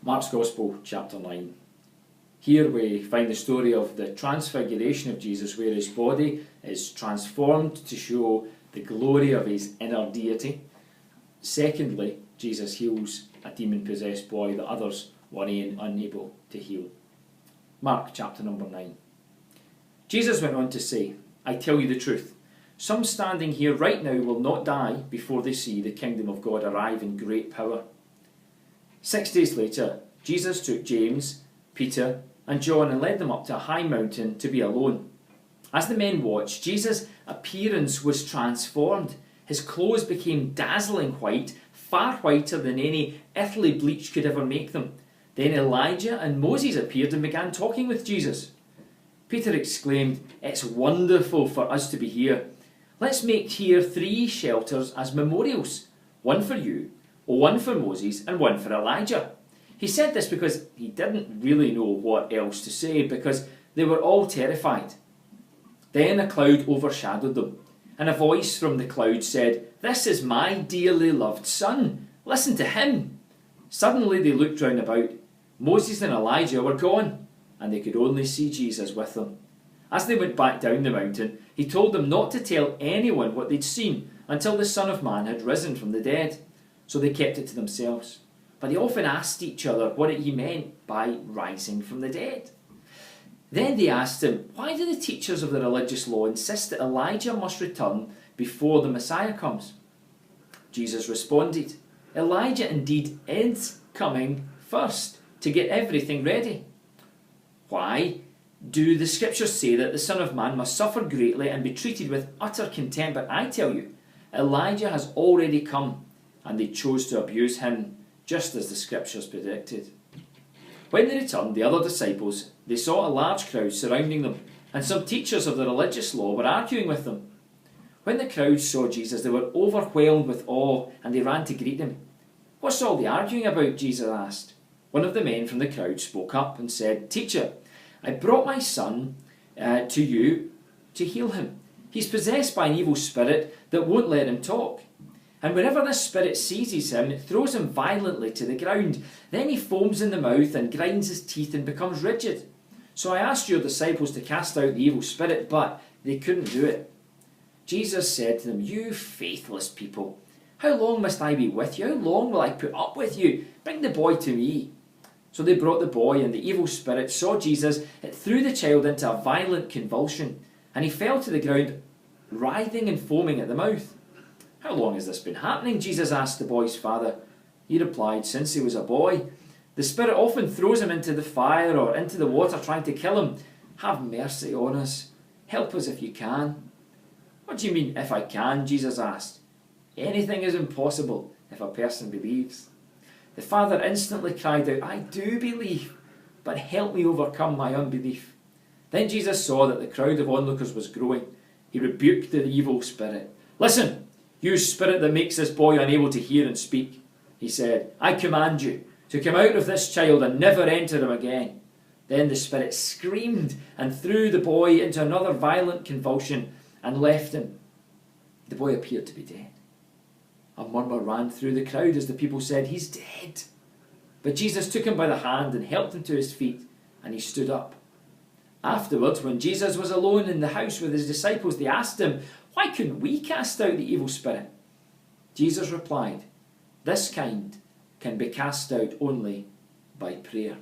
Mark's Gospel, chapter 9. Here we find the story of the transfiguration of Jesus, where his body is transformed to show the glory of his inner deity. Secondly, Jesus heals a demon-possessed boy that others were unable to heal. Mark chapter number 9. Jesus went on to say, "I tell you the truth, some standing here right now will not die before they see the kingdom of God arrive in great power." 6 days later, Jesus took James, Peter, and John and led them up to a high mountain to be alone. As the men watched, Jesus' appearance was transformed. His clothes became dazzling white, far whiter than any earthly bleach could ever make them. Then Elijah and Moses appeared and began talking with Jesus. Peter exclaimed, "It's wonderful for us to be here. Let's make here 3 shelters as memorials, one for you, one for Moses, and one for Elijah." He said this because he didn't really know what else to say, because they were all terrified. Then a cloud overshadowed them, and a voice from the cloud said, "This is my dearly loved son. Listen to him." Suddenly they looked round about. Moses and Elijah were gone, and they could only see Jesus with them. As they went back down the mountain, he told them not to tell anyone what they'd seen until the Son of Man had risen from the dead. So they kept it to themselves. But they often asked each other what he meant by rising from the dead. Then they asked him, "Why do the teachers of the religious law insist that Elijah must return before the Messiah comes?" Jesus responded, "Elijah indeed is coming first to get everything ready. Why do the scriptures say that the Son of Man must suffer greatly and be treated with utter contempt? But I tell you, Elijah has already come, and they chose to abuse him, just as the scriptures predicted." When they returned, the other disciples, they saw a large crowd surrounding them, and some teachers of the religious law were arguing with them. When the crowd saw Jesus, they were overwhelmed with awe, and they ran to greet him. "What's all the arguing about?" Jesus asked. One of the men from the crowd spoke up and said, "Teacher, I brought my son to you to heal him. He's possessed by an evil spirit that won't let him talk. And whenever this spirit seizes him, it throws him violently to the ground. Then he foams in the mouth and grinds his teeth and becomes rigid. So I asked your disciples to cast out the evil spirit, but they couldn't do it." Jesus said to them, "You faithless people, how long must I be with you? How long will I put up with you? Bring the boy to me." So they brought the boy, and the evil spirit saw Jesus. It threw the child into a violent convulsion, and he fell to the ground, writhing and foaming at the mouth. "How long has this been happening?" Jesus asked the boy's father. He replied, "Since he was a boy. The spirit often throws him into the fire or into the water trying to kill him. Have mercy on us. Help us if you can." "What do you mean, if I can?" Jesus asked. "Anything is impossible if a person believes." The father instantly cried out, "I do believe, but help me overcome my unbelief." Then Jesus saw that the crowd of onlookers was growing. He rebuked the evil spirit. "Listen, you spirit that makes this boy unable to hear and speak," he said, "I command you to come out of this child and never enter him again." Then the spirit screamed and threw the boy into another violent convulsion and left him. The boy appeared to be dead. A murmur ran through the crowd as the people said, "He's dead." But Jesus took him by the hand and helped him to his feet, and he stood up. Afterwards, when Jesus was alone in the house with his disciples, they asked him, "Why couldn't we cast out the evil spirit?" Jesus replied, "This kind can be cast out only by prayer."